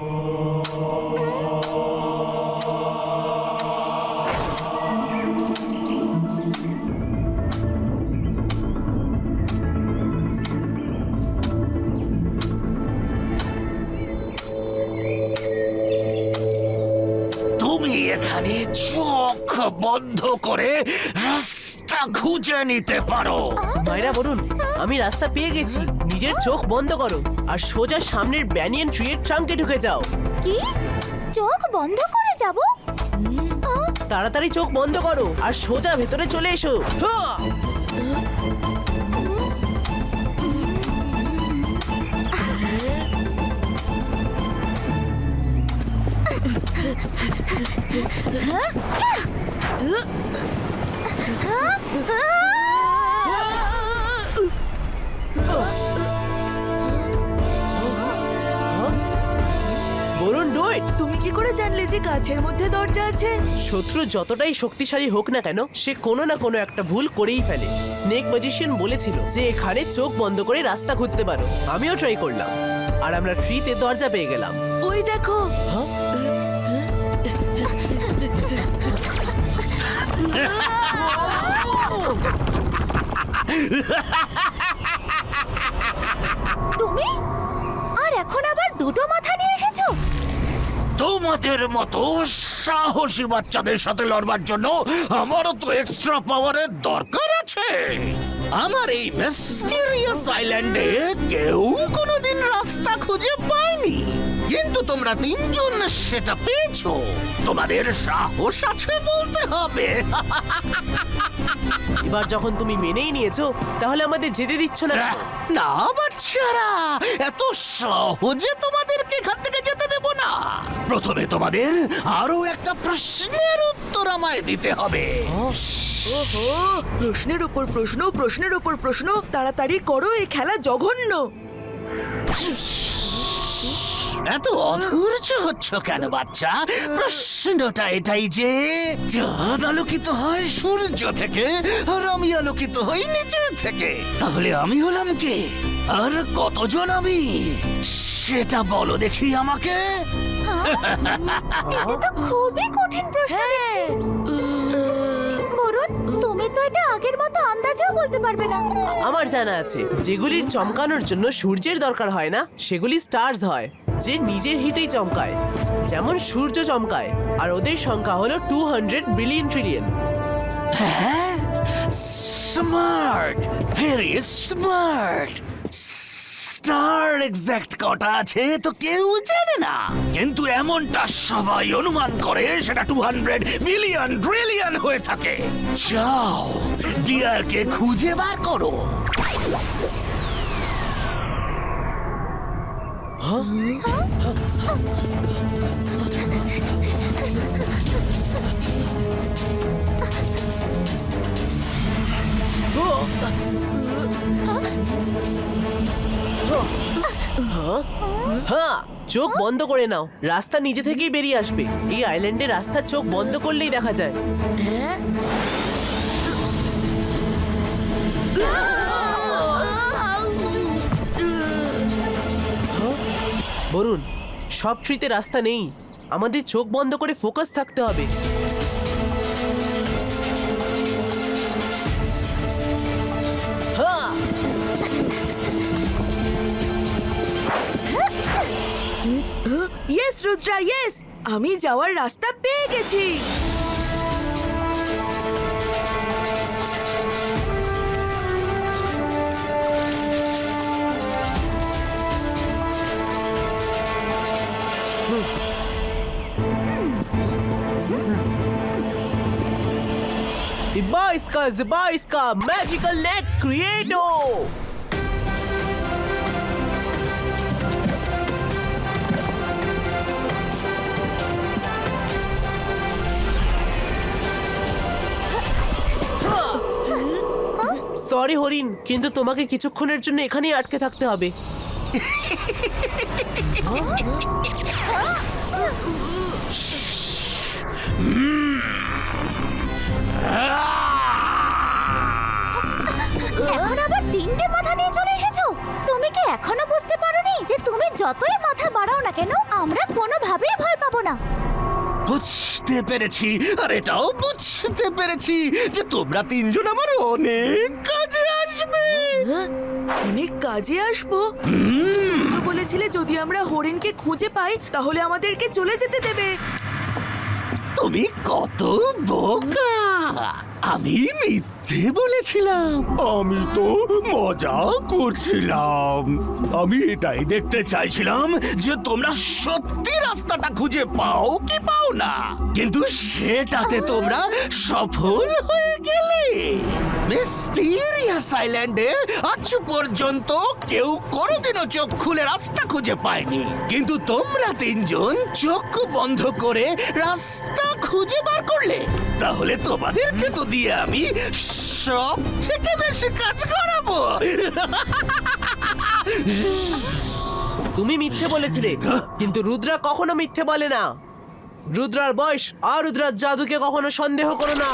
তুমি এখানে চোখ বন্ধ করে রাস্তা খুঁজে নিতে পারো। মায়েরা বলুন, আমি রাস্তা পেয়ে গেছি। নিজের চোখ বন্ধ করো আর সোজা সামনের ব্যানিয়ান ট্রিয়ের ট্রাঙ্কে ঢুকে যাও। কি? চোখ বন্ধ করে যাব? তাড়াতাড়ি চোখ বন্ধ করো আর সোজা ভেতরে চলে এসো। হ্যাঁ! বলুন ডু ইট। তুমি কি করে জানলে যে গাছের মধ্যে দরজা আছে? শত্রু যতটাই শক্তিশালী হোক না কেন, সে কোনো না কোনো একটা ভুল করেই ফেলে। স্নেক ম্যাজিশিয়ান বলেছিল যে এখানে চোখ বন্ধ করে রাস্তা খুঁজতে পারো। আমিও ট্রাই করলাম আর আমরা ট্রিতে দরজা পেয়ে গেলাম। ওই দেখো। তুমি আর এখন আবার দুটো মাথা নিয়ে এসেছো? তোমাদের মতো সাহসী বাচ্চাদের সাথে লড়বার জন্য আমারও তো এক্সট্রা পাওয়ারের দরকার আছে। আমার এই মিস্টিরিয়াস আইল্যান্ডে কেউ কোনোদিন রাস্তা খুঁজে পায়নি, কিন্তু তোমরা 3 জন সেটা পেয়েছো। তোমাদের সাহস আছে বলতে হবে। এবার যখন তুমি মেনেই নিয়েছো, তাহলে আমাদের যেতে দিচ্ছ না কেন? না বাচ্চারা, এত সহজে তোমাদেরকে এখান থেকে যেতে দেব না। প্রথমে তোমাদের আরো একটা প্রশ্নের উত্তর আমায় দিতে হবে। ওহো, প্রশ্নের উপর প্রশ্ন, প্রশ্নের উপর প্রশ্ন। তাড়াতাড়ি করো, এই খেলা জঘন্য। এত অধৈর্য হচ্ছ কেন বাচ্চা? প্রশ্নটা এটাই যে চাঁদ আলোকিত হয় সূর্য থেকে আর আমি আলোকিত হই নিচের থেকে, তাহলে আমি হলাম কে আর কতজন আমি? সেটা বলো দেখি আমাকে। এটা তো খুবই কঠিন প্রশ্ন দেখছি। বরুণ, তুমি তো এটা আগের মতো আন্দাজেও বলতে পারবে না। আমার জানা আছে, যেগুলির চমকানোর জন্য সূর্যের দরকার হয় না, সেগুলি স্টার্স হয়, যে নিজের হিটেই চমকায়। যেমন সূর্য চমকায়, আর ওদের সংখ্যা হলো 200 বিলিয়ন ট্রিলিয়ন। হ্যাঁ, smart, very smart. Star exact কটা আছে তো কেউ জানে না, কিন্তু এমনটা সবাই অনুমান করে সেটা 200 বিলিয়ন ট্রিলিয়ন হয়ে থাকে। যাও, ডিয়ারকে খুঁজে বার করো। হ্যাঁ, চোখ বন্ধ করে নাও, রাস্তা নিজে থেকেই বেরিয়ে আসবে। এই আইল্যান্ডে রাস্তার চোখ বন্ধ করলেই দেখা যায়। বরুণ, সব ট্রিতে রাস্তা নেই, আমাদের চোখ বন্ধ করে ফোকাস থাকতে হবে। হ্যাঁ, ইয়েস রুদ্রা, ইয়েস, আমি যাওয়ার রাস্তা পেয়ে গেছি। Ziba iska magical net creato! Sorry হরিণ, কিন্তু তোমাকে কিছুক্ষণের জন্য এখানেই আটকে থাকতে হবে। এখন আবার 3টে মাথা নিয়ে চলে এসেছো। তুমি কি এখনো বুঝতে পারোনি যে তুমি যতই মাথা বাড়াও না কেন আমরা কোনোভাবেই ভয় পাবো না? বুঝতে পেরেছি, আর এটাও বুঝতে পেরেছি যে তোমরা তিনজন আমার অনেক কাজে আসবে। অনেক কাজে আসবো? তুমি তো বলেছিলে যদি আমরা হরিণকে খুঁজে পাই তাহলে আমাদেরকে চলে যেতে দেবে। তুমি কত বোকা! আমি মিথ্যে বলেছিলাম, আমি তো মজা করছিলাম। আমি এটাই দেখতে চাইছিলাম যে তোমরা সত্যি রাস্তাটা খুঁজে পাও কি পাও না, কিন্তু সেটাতে তোমরা সফল হয়ে গেলে। মিস্টিরিয়াস আইল্যান্ডে আজ পর্যন্ত কেউ কোনোদিনও চোখ খুলে রাস্তা খুঁজে পায়নি, কিন্তু তোমরা তিনজন চোখ বন্ধ করে রাস্তা খুঁজে বার করলে। তাহলে তোমাদেরকে তো দিয়ে আমি সব থেকে বেশি কাজ করাবো। তুমি মিথ্যে বলেছিলে, কিন্তু রুদ্রা কখনো মিথ্যে বলে না। রুদ্রার বয়স আর রুদ্রার জাদুকে কখনো সন্দেহ করো না।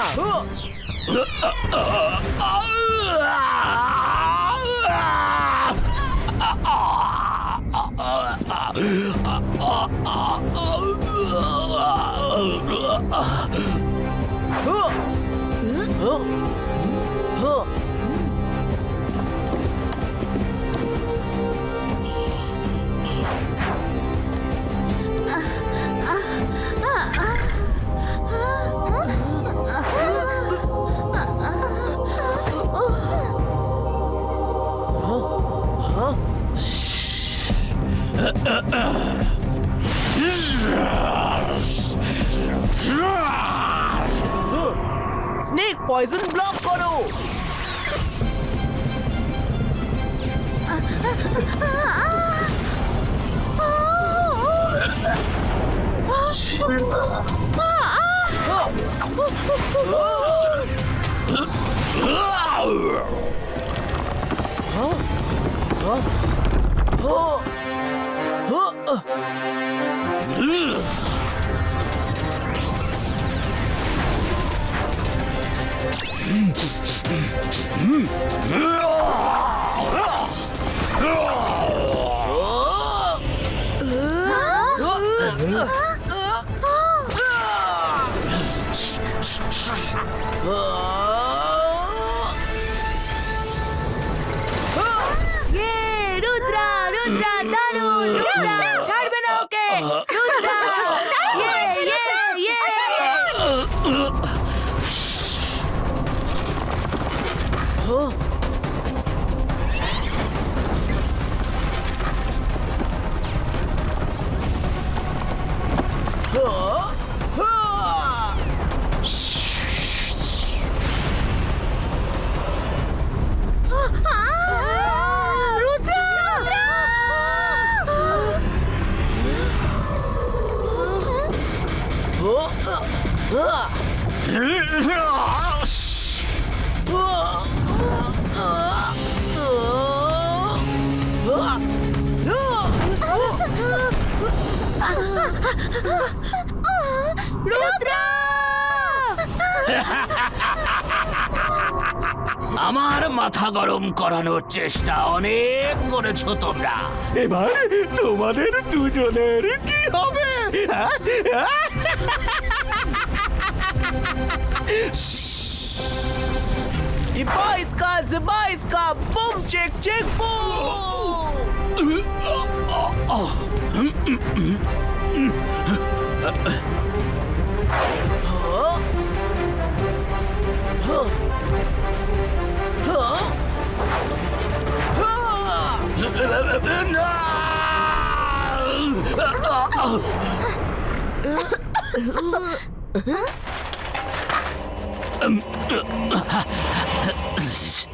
স্নেক পয়জন ব্লক করো। রুদ্রা, রুদ্রা, দারুণ! রুদ্রা, ছাড়বে না ওকে! রুদ্রা! রুদ্রা! আমার মাথা গরম করানোর চেষ্টা অনেক করেছো তোমরা, এবার তোমাদের দুজনের কি হবে? Ibaiska, boom, check, check, boom!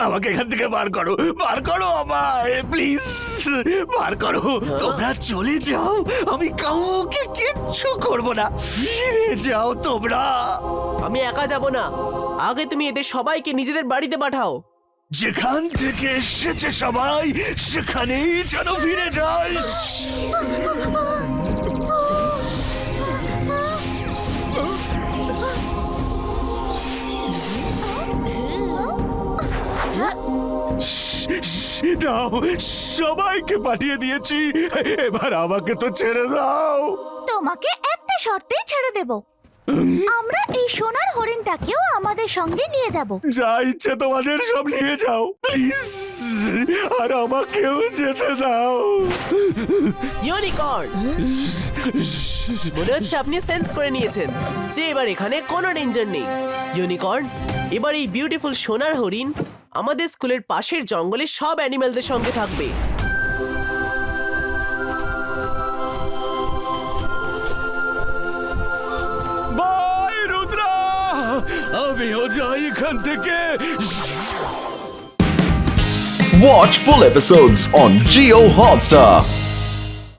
আমাকে এখান থেকে বার করো আমায় প্লিজ, বার করো। তোমরা চলে যাও, আমি কাউকে কিচ্ছু করব না। ফিরে যাও তোমরা। আমি একা যাব না, আগে তুমি এদের সবাইকে নিজেদের বাড়িতে পাঠাও। যেখান থেকে এসেছে সবাই সেখানেই যেন ফিরে যায়। দাও, সবাইকে পাঠিয়ে দিয়েছি, এবার আমাকে তো ছেড়ে দাও। তোমাকে একটা শর্তেই ছেড়ে দেব। আমরা এই সোনার হরিণটাকেও আমাদের সঙ্গে নিয়ে যাব। যা ইচ্ছে তোমাদের সব নিয়ে যাও প্লিজ, আর আমাকেও যেতে দাও। ইউনিকর্ন, মনে হচ্ছে আপনি সেন্স করে নিয়েছেন যে এবার এখানে কোনো ডেঞ্জার নেই। ইউনিকর্ন, এবার এই বিউটিফুল সোনার হরিণ আমাদের স্কুলের পাশের জঙ্গলে সব অ্যানিমেলদের সঙ্গে থাকবে। বাই রুদ্রা, আমিও যাই এখান থেকে। Watch full episodes on Geo Hotstar.